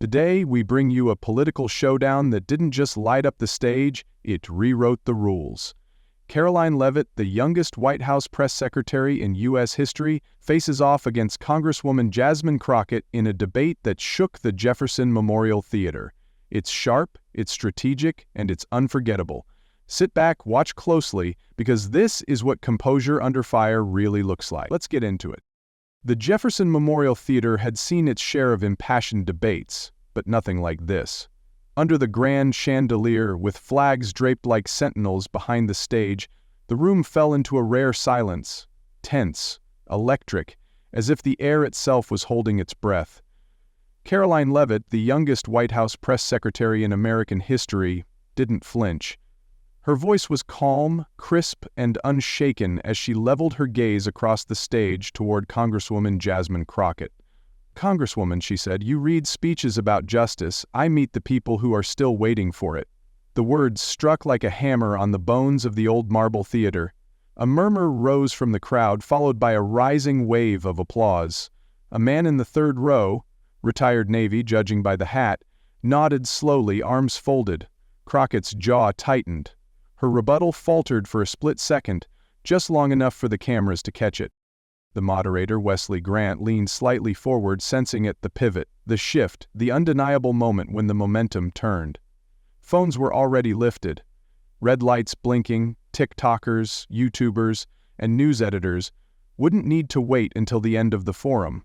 Today, we bring you a political showdown that didn't just light up the stage, it rewrote the rules. Karoline Leavitt, the youngest White House press secretary in U.S. history, faces off against Congresswoman Jasmine Crockett in a debate that shook the Jefferson Memorial Theater. It's sharp, it's strategic, and it's unforgettable. Sit back, watch closely, because this is what composure under fire really looks like. Let's get into it. The Jefferson Memorial Theater had seen its share of impassioned debates, but nothing like this. Under the grand chandelier, with flags draped like sentinels behind the stage, the room fell into a rare silence, tense, electric, as if the air itself was holding its breath. Karoline Leavitt, the youngest White House press secretary in American history, didn't flinch. Her voice was calm, crisp, and unshaken as she leveled her gaze across the stage toward Congresswoman Jasmine Crockett. "Congresswoman," she said, "you read speeches about justice. I meet the people who are still waiting for it." The words struck like a hammer on the bones of the old marble theater. A murmur rose from the crowd, followed by a rising wave of applause. A man in the third row, retired Navy judging by the hat, nodded slowly, arms folded. Crockett's jaw tightened. Her rebuttal faltered for a split second, just long enough for the cameras to catch it. The moderator, Wesley Grant, leaned slightly forward, sensing it, the pivot, the shift, the undeniable moment when the momentum turned. Phones were already lifted. Red lights blinking, TikTokers, YouTubers, and news editors wouldn't need to wait until the end of the forum.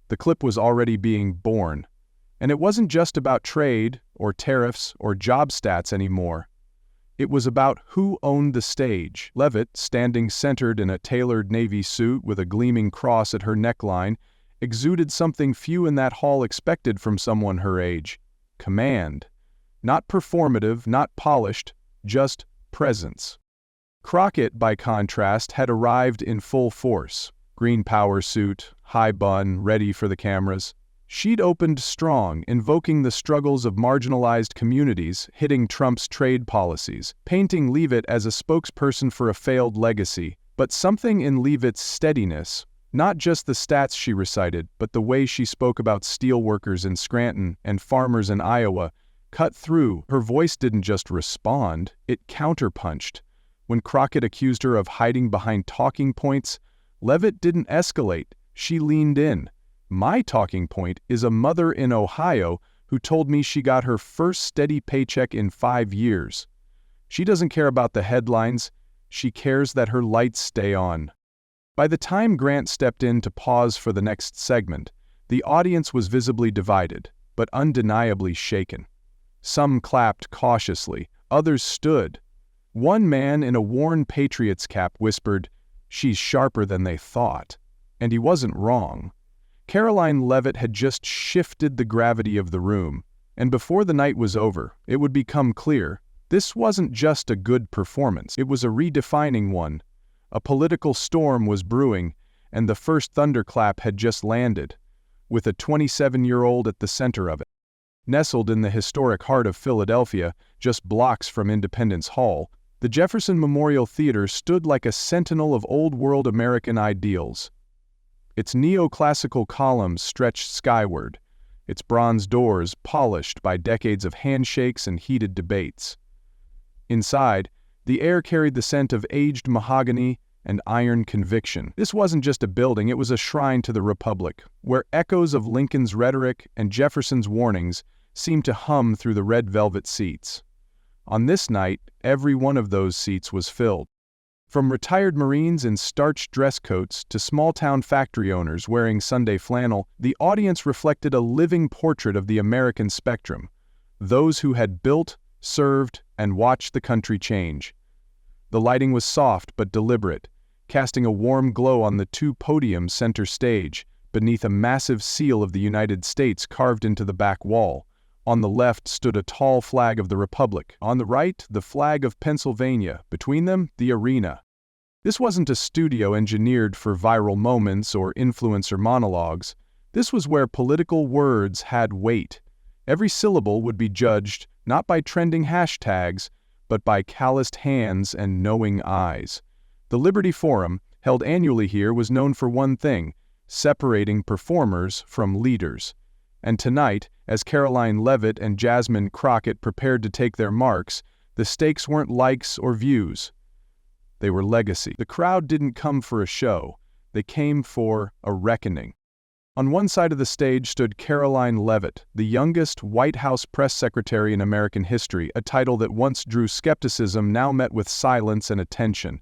The clip was already being born. And it wasn't just about trade, or tariffs, or job stats anymore. It was about who owned the stage. Leavitt, standing centered in a tailored Navy suit with a gleaming cross at her neckline, exuded something few in that hall expected from someone her age: command. Not performative, not polished, just presence. Crockett, by contrast, had arrived in full force. Green power suit, high bun, ready for the cameras. She'd opened strong, invoking the struggles of marginalized communities, hitting Trump's trade policies, painting Leavitt as a spokesperson for a failed legacy. But something in Leavitt's steadiness, not just the stats she recited, but the way she spoke about steelworkers in Scranton and farmers in Iowa, cut through. Her voice didn't just respond, it counterpunched. When Crockett accused her of hiding behind talking points, Leavitt didn't escalate, she leaned in. "My talking point is a mother in Ohio who told me she got her first steady paycheck in 5 years. She doesn't care about the headlines, she cares that her lights stay on." By the time Grant stepped in to pause for the next segment, the audience was visibly divided, but undeniably shaken. Some clapped cautiously, others stood. One man in a worn Patriots cap whispered, "She's sharper than they thought." And he wasn't wrong. Karoline Leavitt had just shifted the gravity of the room, and before the night was over, it would become clear, this wasn't just a good performance, it was a redefining one. A political storm was brewing, and the first thunderclap had just landed, with a 27-year-old at the center of it. Nestled in the historic heart of Philadelphia, just blocks from Independence Hall, the Jefferson Memorial Theater stood like a sentinel of old-world American ideals. Its neoclassical columns stretched skyward, its bronze doors polished by decades of handshakes and heated debates. Inside, the air carried the scent of aged mahogany and iron conviction. This wasn't just a building, it was a shrine to the Republic, where echoes of Lincoln's rhetoric and Jefferson's warnings seemed to hum through the red velvet seats. On this night, every one of those seats was filled. From retired Marines in starched dress coats to small-town factory owners wearing Sunday flannel, the audience reflected a living portrait of the American spectrum, those who had built, served, and watched the country change. The lighting was soft but deliberate, casting a warm glow on the two podiums center stage, beneath a massive seal of the United States carved into the back wall. On the left stood a tall flag of the Republic. On the right, the flag of Pennsylvania. Between them, the arena. This wasn't a studio engineered for viral moments or influencer monologues. This was where political words had weight. Every syllable would be judged not by trending hashtags, but by calloused hands and knowing eyes. The Liberty Forum, held annually here, was known for one thing: separating performers from leaders. And tonight, as Karoline Leavitt and Jasmine Crockett prepared to take their marks, the stakes weren't likes or views. They were legacy. The crowd didn't come for a show. They came for a reckoning. On one side of the stage stood Karoline Leavitt, the youngest White House press secretary in American history, a title that once drew skepticism now met with silence and attention.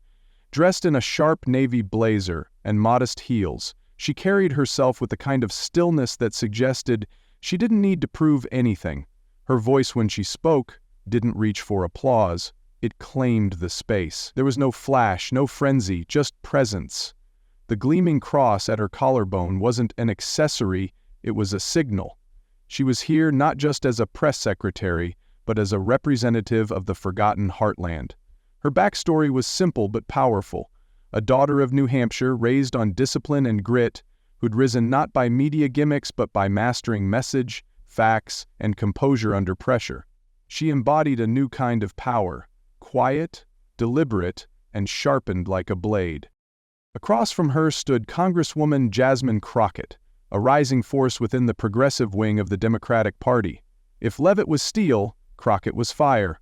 Dressed in a sharp navy blazer and modest heels, she carried herself with the kind of stillness that suggested she didn't need to prove anything. Her voice when she spoke didn't reach for applause. It claimed the space. There was no flash, no frenzy, just presence. The gleaming cross at her collarbone wasn't an accessory, it was a signal. She was here not just as a press secretary, but as a representative of the forgotten heartland. Her backstory was simple but powerful. A daughter of New Hampshire raised on discipline and grit, who'd risen not by media gimmicks but by mastering message, facts, and composure under pressure. She embodied a new kind of power, quiet, deliberate, and sharpened like a blade. Across from her stood Congresswoman Jasmine Crockett, a rising force within the progressive wing of the Democratic Party. If Leavitt was steel, Crockett was fire.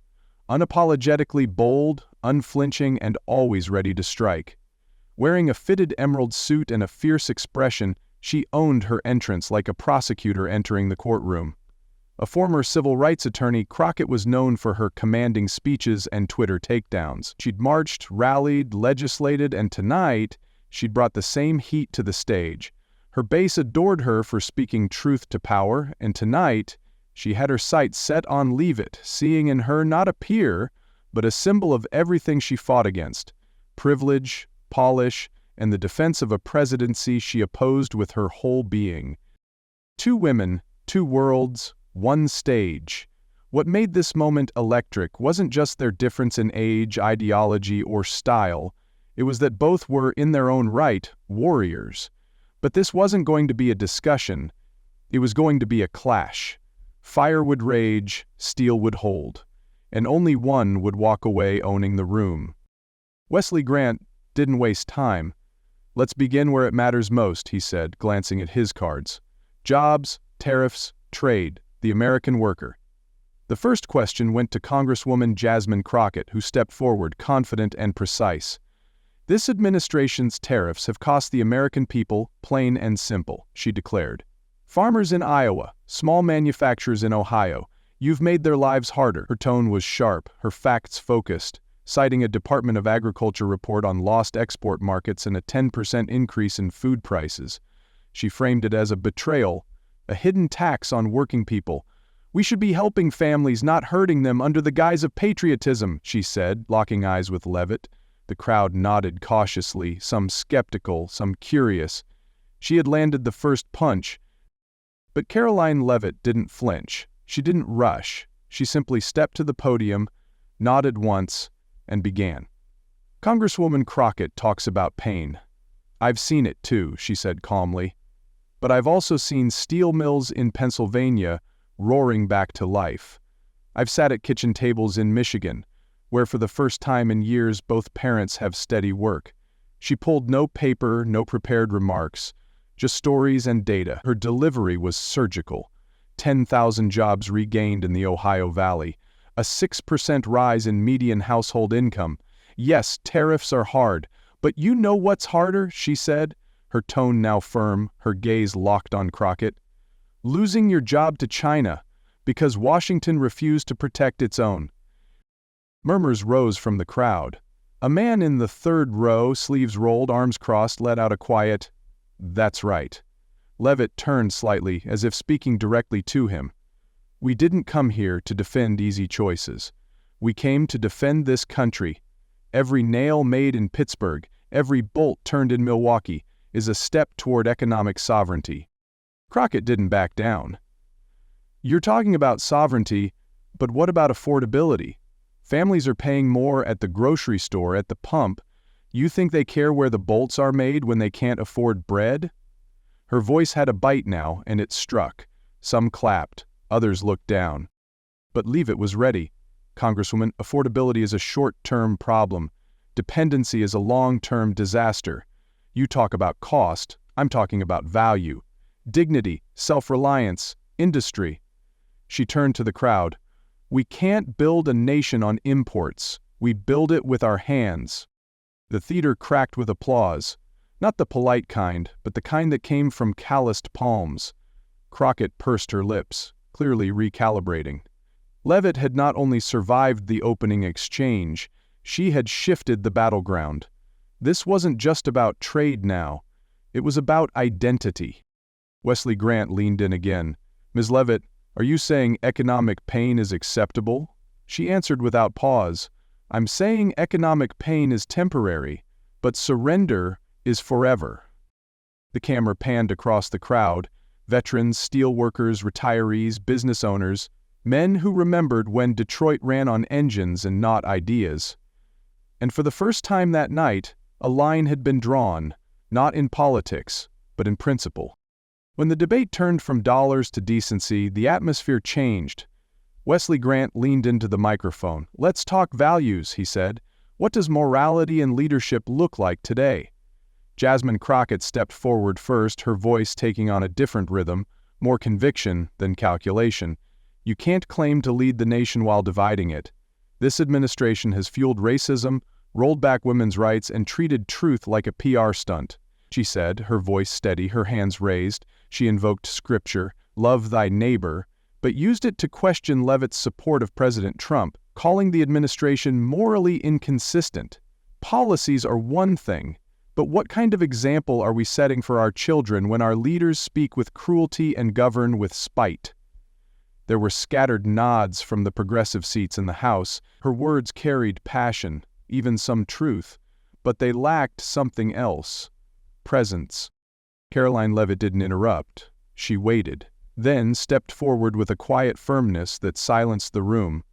Unapologetically bold, unflinching, and always ready to strike. Wearing a fitted emerald suit and a fierce expression, she owned her entrance like a prosecutor entering the courtroom. A former civil rights attorney, Crockett was known for her commanding speeches and Twitter takedowns. She'd marched, rallied, legislated, and tonight, she'd brought the same heat to the stage. Her base adored her for speaking truth to power, and tonight, she had her sights set on Leavitt, seeing in her not a peer, but a symbol of everything she fought against: privilege, polish, and the defense of a presidency she opposed with her whole being. Two women, two worlds, one stage. What made this moment electric wasn't just their difference in age, ideology, or style. It was that both were, in their own right, warriors. But this wasn't going to be a discussion. It was going to be a clash. Fire would rage, steel would hold. And only one would walk away owning the room. Wesley Grant didn't waste time. "Let's begin where it matters most," he said, glancing at his cards. "Jobs, tariffs, trade, the American worker." The first question went to Congresswoman Jasmine Crockett, who stepped forward, confident and precise. "This administration's tariffs have cost the American people, plain and simple," she declared. "Farmers in Iowa, small manufacturers in Ohio, you've made their lives harder." Her tone was sharp, her facts focused, citing a Department of Agriculture report on lost export markets and a 10% increase in food prices. She framed it as a betrayal, a hidden tax on working people. "We should be helping families, not hurting them under the guise of patriotism," she said, locking eyes with Leavitt. The crowd nodded cautiously, some skeptical, some curious. She had landed the first punch. But Karoline Leavitt didn't flinch. She didn't rush. She simply stepped to the podium, nodded once, and began. "Congresswoman Crockett talks about pain. I've seen it too," she said calmly. "But I've also seen steel mills in Pennsylvania roaring back to life. I've sat at kitchen tables in Michigan, where for the first time in years both parents have steady work." She pulled no paper, no prepared remarks, just stories and data. Her delivery was surgical. 10,000 jobs regained in the Ohio Valley, a 6% rise in median household income. "Yes, tariffs are hard, but you know what's harder," she said, her tone now firm, her gaze locked on Crockett. "Losing your job to China, because Washington refused to protect its own." Murmurs rose from the crowd. A man in the third row, sleeves rolled, arms crossed, let out a quiet, "That's right." Leavitt turned slightly, as if speaking directly to him. "We didn't come here to defend easy choices. We came to defend this country. Every nail made in Pittsburgh, every bolt turned in Milwaukee, is a step toward economic sovereignty." Crockett didn't back down. "You're talking about sovereignty, but what about affordability? Families are paying more at the grocery store, at the pump. You think they care where the bolts are made when they can't afford bread?" Her voice had a bite now, and it struck. Some clapped, others looked down. But Leavitt was ready. "Congresswoman, affordability is a short-term problem. Dependency is a long-term disaster. You talk about cost, I'm talking about value. Dignity, self-reliance, Industry. She turned to the crowd. We can't build a nation on imports. We build it with our hands. The theater cracked with applause. Not the polite kind, but the kind that came from calloused palms. Crockett pursed her lips, clearly recalibrating. Leavitt had not only survived the opening exchange, she had shifted the battleground. This wasn't just about trade now. It was about identity. Wesley Grant leaned in again. Ms. Leavitt, are you saying economic pain is acceptable? She answered without pause. I'm saying economic pain is temporary, but surrender is forever. The camera panned across the crowd. Veterans, steelworkers, retirees, business owners, men who remembered when Detroit ran on engines and not ideas. And for the first time that night, a line had been drawn, not in politics, but in principle. When the debate turned from dollars to decency, the atmosphere changed. Wesley Grant leaned into the microphone. Let's talk values, he said. What does morality and leadership look like today? Jasmine Crockett stepped forward first, her voice taking on a different rhythm, more conviction than calculation. You can't claim to lead the nation while dividing it. This administration has fueled racism, rolled back women's rights, and treated truth like a PR stunt. She said, her voice steady, her hands raised. She invoked scripture, love thy neighbor, but used it to question Leavitt's support of President Trump, calling the administration morally inconsistent. Policies are one thing, but what kind of example are we setting for our children when our leaders speak with cruelty and govern with spite? There were scattered nods from the progressive seats in the House. Her words carried passion, even some truth, but they lacked something else. Presence. Karoline Leavitt didn't interrupt. She waited, then stepped forward with a quiet firmness that silenced the room.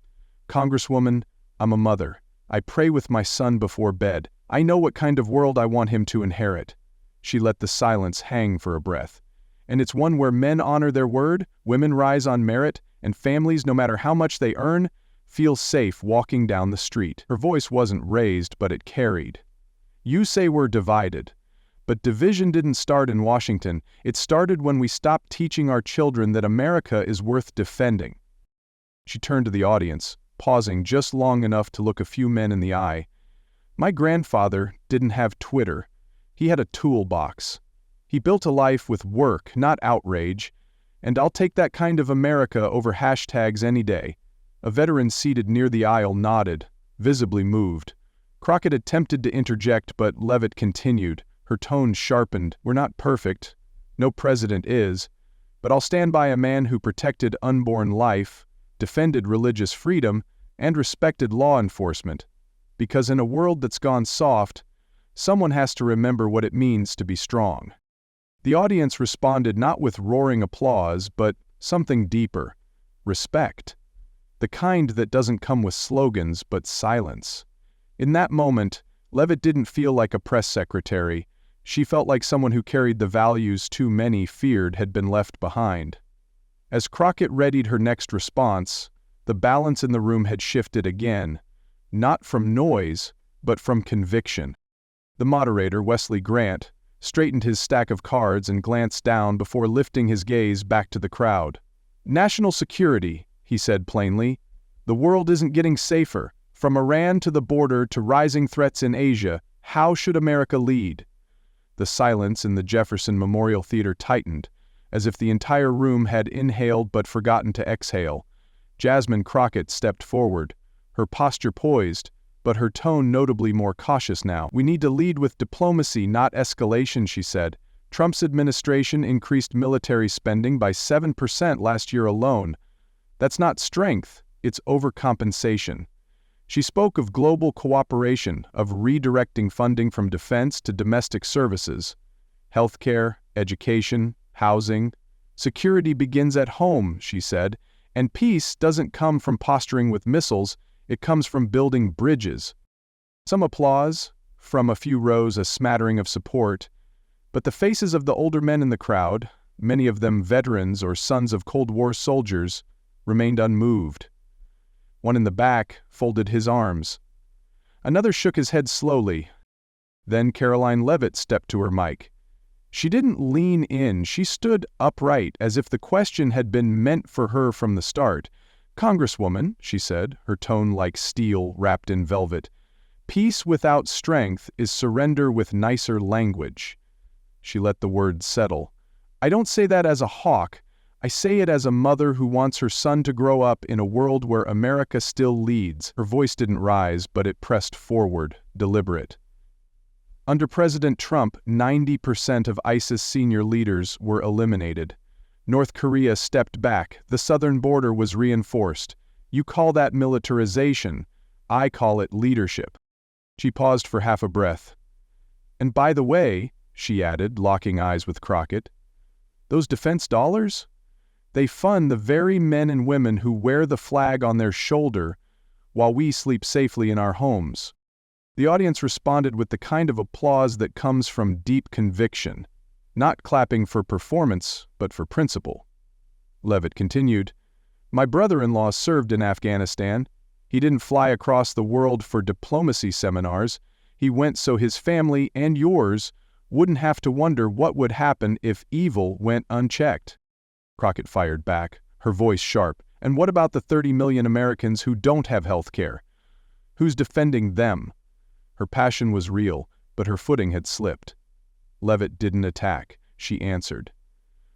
Congresswoman, I'm a mother. I pray with my son before bed. I know what kind of world I want him to inherit. She let the silence hang for a breath. And it's one where men honor their word, women rise on merit, and families, no matter how much they earn, feel safe walking down the street. Her voice wasn't raised, but it carried. You say we're divided. But division didn't start in Washington. It started when we stopped teaching our children that America is worth defending. She turned to the audience, pausing just long enough to look a few men in the eye. My grandfather didn't have Twitter. He had a toolbox. He built a life with work, not outrage, and I'll take that kind of America over hashtags any day. A veteran seated near the aisle nodded, visibly moved. Crockett attempted to interject, but Leavitt continued. Her tone sharpened. We're not perfect. No president is. But I'll stand by a man who protected unborn life, defended religious freedom, and respected law enforcement. Because in a world that's gone soft, someone has to remember what it means to be strong. The audience responded not with roaring applause, but something deeper. Respect. The kind that doesn't come with slogans, but silence. In that moment, Leavitt didn't feel like a press secretary. She felt like someone who carried the values too many feared had been left behind. As Crockett readied her next response, the balance in the room had shifted again, not from noise, but from conviction. The moderator, Wesley Grant, straightened his stack of cards and glanced down before lifting his gaze back to the crowd. National security, he said plainly. The world isn't getting safer. From Iran to the border to rising threats in Asia, how should America lead? The silence in the Jefferson Memorial Theater tightened, as if the entire room had inhaled but forgotten to exhale. Jasmine Crockett stepped forward, her posture poised, but her tone notably more cautious now. We need to lead with diplomacy, not escalation, she said. Trump's administration increased military spending by 7% last year alone. That's not strength, it's overcompensation. She spoke of global cooperation, of redirecting funding from defense to domestic services. Healthcare, education, housing. Security begins at home, she said, and peace doesn't come from posturing with missiles, it comes from building bridges. Some applause, from a few rows a smattering of support, but the faces of the older men in the crowd, many of them veterans or sons of Cold War soldiers, remained unmoved. One in the back folded his arms. Another shook his head slowly. Then Karoline Leavitt stepped to her mic. She didn't lean in, she stood upright, as if the question had been meant for her from the start. "Congresswoman," she said, her tone like steel wrapped in velvet, "peace without strength is surrender with nicer language." She let the words settle. "I don't say that as a hawk. I say it as a mother who wants her son to grow up in a world where America still leads." Her voice didn't rise, but it pressed forward, deliberate. Under President Trump, 90% of ISIS senior leaders were eliminated. North Korea stepped back, the southern border was reinforced. You call that militarization. I call it leadership. She paused for half a breath. "And by the way," she added, locking eyes with Crockett, "those defense dollars? They fund the very men and women who wear the flag on their shoulder while we sleep safely in our homes." The audience responded with the kind of applause that comes from deep conviction, not clapping for performance, but for principle. Leavitt continued, "My brother-in-law served in Afghanistan. He didn't fly across the world for diplomacy seminars. He went so his family and yours wouldn't have to wonder what would happen if evil went unchecked." Crockett fired back, her voice sharp. "And what about the 30 million Americans who don't have health care? Who's defending them?" Her passion was real, but her footing had slipped. Leavitt didn't attack. She answered.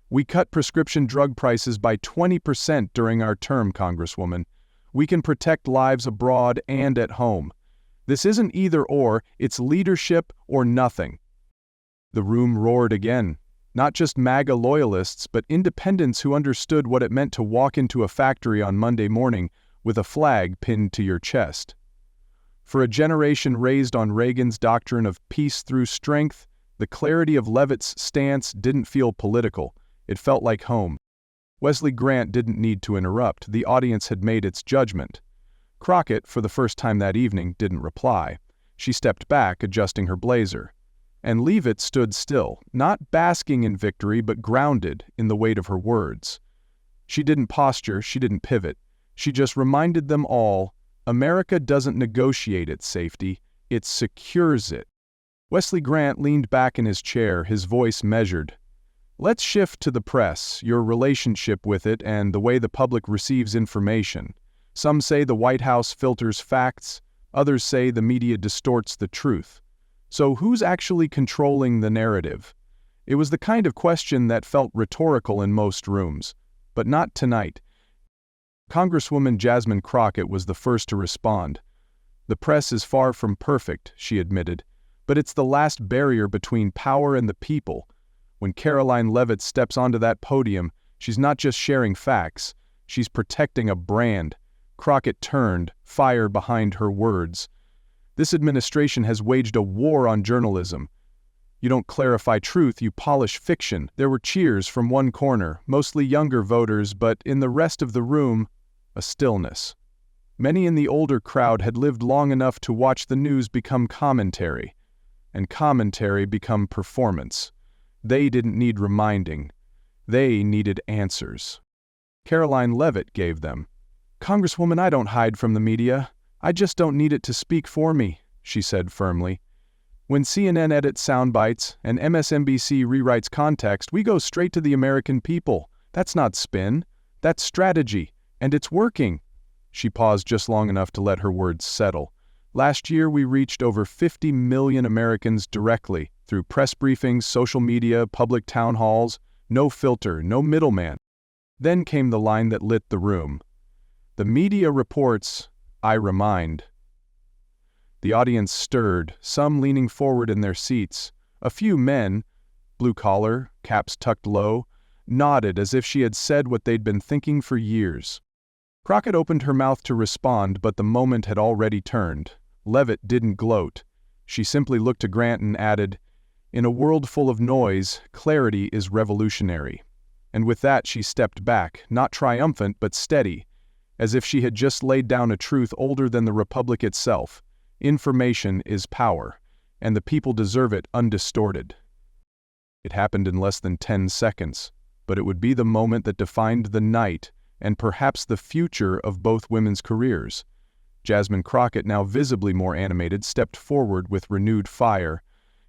"We cut prescription drug prices by 20% during our term, Congresswoman. We can protect lives abroad and at home. This isn't either or, it's leadership or nothing." The room roared again. Not just MAGA loyalists, but independents who understood what it meant to walk into a factory on Monday morning with a flag pinned to your chest. For a generation raised on Reagan's doctrine of peace through strength, the clarity of Leavitt's stance didn't feel political. It felt like home. Wesley Grant didn't need to interrupt. The audience had made its judgment. Crockett, for the first time that evening, didn't reply. She stepped back, adjusting her blazer. And Leavitt stood still, not basking in victory, but grounded in the weight of her words. She didn't posture, she didn't pivot. She just reminded them all, America doesn't negotiate its safety, it secures it. Wesley Grant leaned back in his chair, his voice measured. "Let's shift to the press, your relationship with it, and the way the public receives information. Some say the White House filters facts, others say the media distorts the truth. So who's actually controlling the narrative?" It was the kind of question that felt rhetorical in most rooms, but not tonight. Congresswoman Jasmine Crockett was the first to respond. "The press is far from perfect," she admitted, "but it's the last barrier between power and the people. When Karoline Leavitt steps onto that podium, she's not just sharing facts, she's protecting a brand." Crockett turned, fire behind her words. "This administration has waged a war on journalism. You don't clarify truth, you polish fiction." There were cheers from one corner, mostly younger voters, but in the rest of the room, a stillness. Many in the older crowd had lived long enough to watch the news become commentary, and commentary become performance. They didn't need reminding. They needed answers. Karoline Leavitt gave them. "Congresswoman, I don't hide from the media. I just don't need it to speak for me," she said firmly. "When CNN edits sound bites and MSNBC rewrites context, we go straight to the American people. That's not spin. That's strategy. And it's working." She paused just long enough to let her words settle. "Last year we reached over 50 million Americans directly, through press briefings, social media, public town halls, no filter, no middleman." Then came the line that lit the room. "The media reports, I remind." The audience stirred, some leaning forward in their seats. A few men, blue collar, caps tucked low, nodded as if she had said what they'd been thinking for years. Crockett opened her mouth to respond, but the moment had already turned. Leavitt didn't gloat. She simply looked to Grant and added, "In a world full of noise, clarity is revolutionary." And with that she stepped back, not triumphant but steady, as if she had just laid down a truth older than the Republic itself. Information is power, and the people deserve it undistorted. It happened in less than 10 seconds, but it would be the moment that defined the night and perhaps the future of both women's careers. Jasmine Crockett, now visibly more animated, stepped forward with renewed fire.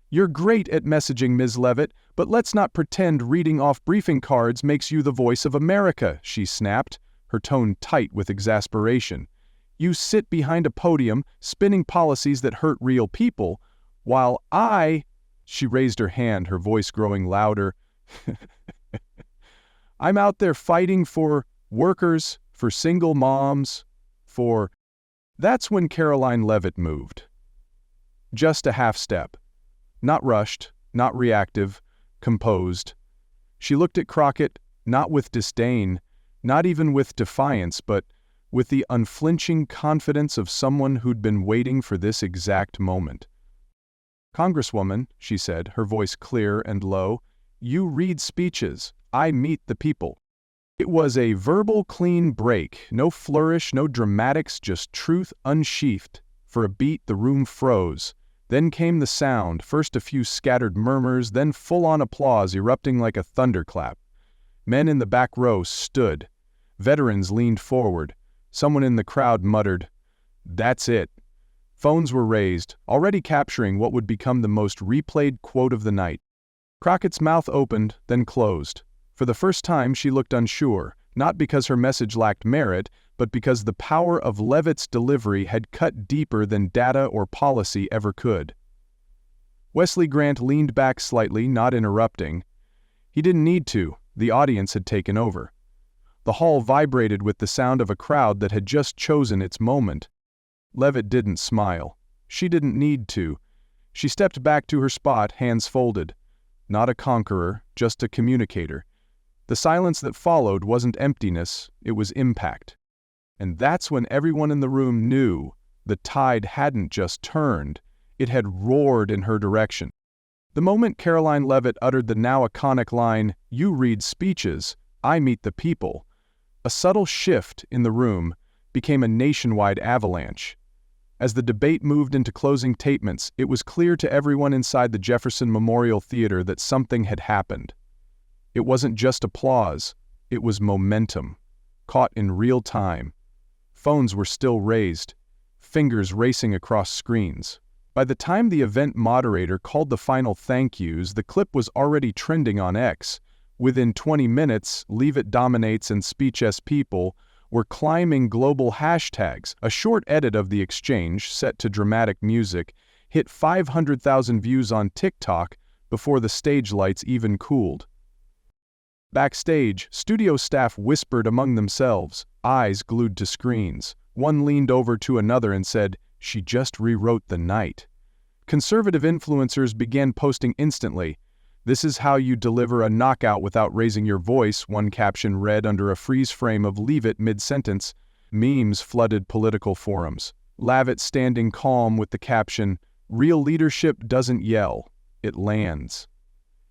"You're great at messaging, Ms. Leavitt, but let's not pretend reading off briefing cards makes you the voice of America," she snapped, her tone tight with exasperation. "You sit behind a podium, spinning policies that hurt real people, while she raised her hand, her voice growing louder. "I'm out there fighting for workers, for single moms, for—" That's when Karoline Leavitt moved. Just a half step. Not rushed, not reactive, composed. She looked at Crockett, not with disdain, not even with defiance, but with the unflinching confidence of someone who'd been waiting for this exact moment. "Congresswoman," she said, her voice clear and low, "you read speeches. I meet the people." It was a verbal clean break, no flourish, no dramatics, just truth unsheathed. For a beat the room froze. Then came the sound, first a few scattered murmurs, then full-on applause erupting like a thunderclap. Men in the back row stood. Veterans leaned forward. Someone in the crowd muttered, "That's it." Phones were raised, already capturing what would become the most replayed quote of the night. Crockett's mouth opened, then closed. For the first time she looked unsure, not because her message lacked merit, but because the power of Leavitt's delivery had cut deeper than data or policy ever could. Wesley Grant leaned back slightly, not interrupting. He didn't need to, the audience had taken over. The hall vibrated with the sound of a crowd that had just chosen its moment. Leavitt didn't smile. She didn't need to. She stepped back to her spot, hands folded. Not a conqueror, just a communicator. The silence that followed wasn't emptiness, it was impact. And that's when everyone in the room knew the tide hadn't just turned, it had roared in her direction. The moment Karoline Leavitt uttered the now iconic line, "You read speeches, I meet the people," a subtle shift in the room became a nationwide avalanche. As the debate moved into closing statements, it was clear to everyone inside the Jefferson Memorial Theater that something had happened. It wasn't just applause, it was momentum, caught in real time. Phones were still raised, fingers racing across screens. By the time the event moderator called the final thank yous, the clip was already trending on X. Within 20 minutes, Leavitt dominates and Speech S people were climbing global hashtags. A short edit of the exchange, set to dramatic music, hit 500,000 views on TikTok before the stage lights even cooled. Backstage, studio staff whispered among themselves, eyes glued to screens. One leaned over to another and said, "She just rewrote the night." Conservative influencers began posting instantly. "This is how you deliver a knockout without raising your voice," one caption read under a freeze frame of Leavitt mid-sentence. Memes flooded political forums. Leavitt standing calm with the caption, "Real leadership doesn't yell, it lands."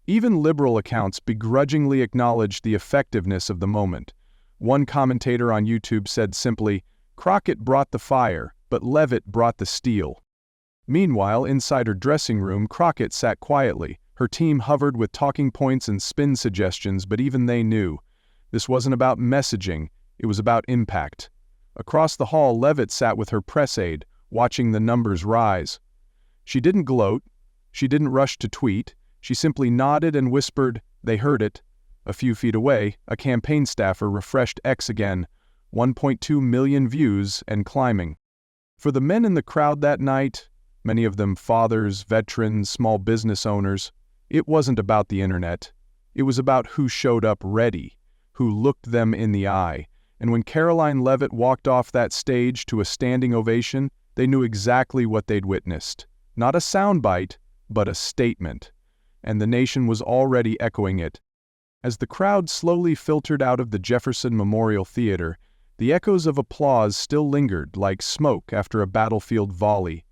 Even liberal accounts begrudgingly acknowledged the effectiveness of the moment. One commentator on YouTube said simply, "Crockett brought the fire, but Leavitt brought the steel." Meanwhile, inside her dressing room, Crockett sat quietly. Her team hovered with talking points and spin suggestions, but even they knew. This wasn't about messaging, it was about impact. Across the hall, Leavitt sat with her press aide, watching the numbers rise. She didn't gloat, she didn't rush to tweet, she simply nodded and whispered, "They heard it." A few feet away, a campaign staffer refreshed X again, 1.2 million views and climbing. For the men in the crowd that night, many of them fathers, veterans, small business owners, it wasn't about the internet. It was about who showed up ready, who looked them in the eye. And when Karoline Leavitt walked off that stage to a standing ovation, they knew exactly what they'd witnessed. Not a soundbite, but a statement. And the nation was already echoing it. As the crowd slowly filtered out of the Jefferson Memorial Theater, the echoes of applause still lingered like smoke after a battlefield volley.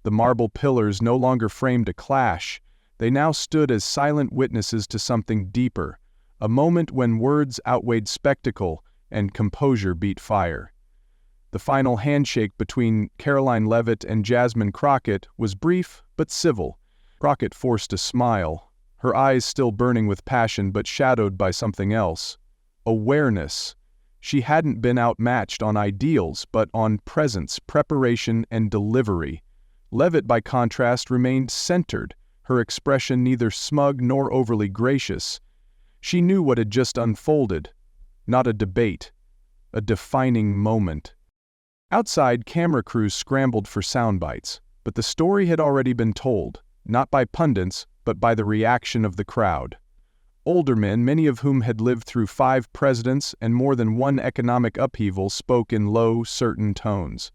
The marble pillars no longer framed a clash. They now stood as silent witnesses to something deeper, a moment when words outweighed spectacle and composure beat fire. The final handshake between Karoline Leavitt and Jasmine Crockett was brief but civil. Crockett forced a smile, her eyes still burning with passion but shadowed by something else. Awareness. She hadn't been outmatched on ideals but on presence, preparation, and delivery. Leavitt, by contrast, remained centered, her expression neither smug nor overly gracious. She knew what had just unfolded. Not a debate. A defining moment. Outside, camera crews scrambled for sound bites, but the story had already been told, not by pundits, but by the reaction of the crowd. Older men, many of whom had lived through 5 presidents and more than one economic upheaval, spoke in low, certain tones.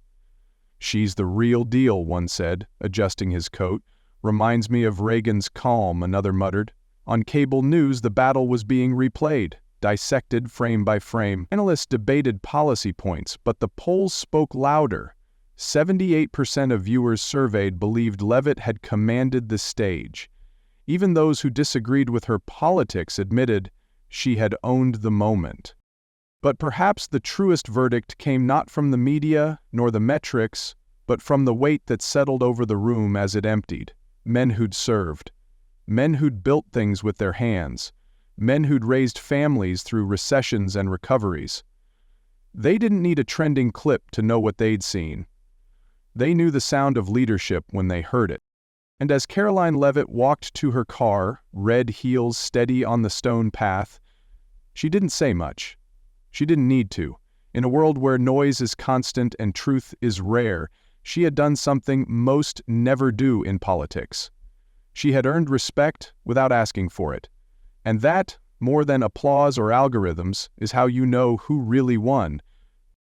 "She's the real deal," one said, adjusting his coat. "Reminds me of Reagan's calm," another muttered. On cable news, the battle was being replayed, dissected frame by frame. Analysts debated policy points, but the polls spoke louder. 78% of viewers surveyed believed Leavitt had commanded the stage. Even those who disagreed with her politics admitted she had owned the moment. But perhaps the truest verdict came not from the media nor the metrics, but from the weight that settled over the room as it emptied. Men who'd served. Men who'd built things with their hands. Men who'd raised families through recessions and recoveries. They didn't need a trending clip to know what they'd seen. They knew the sound of leadership when they heard it. And as Karoline Leavitt walked to her car, red heels steady on the stone path, she didn't say much. She didn't need to. In a world where noise is constant and truth is rare, she had done something most never do in politics. She had earned respect without asking for it. And that, more than applause or algorithms, is how you know who really won,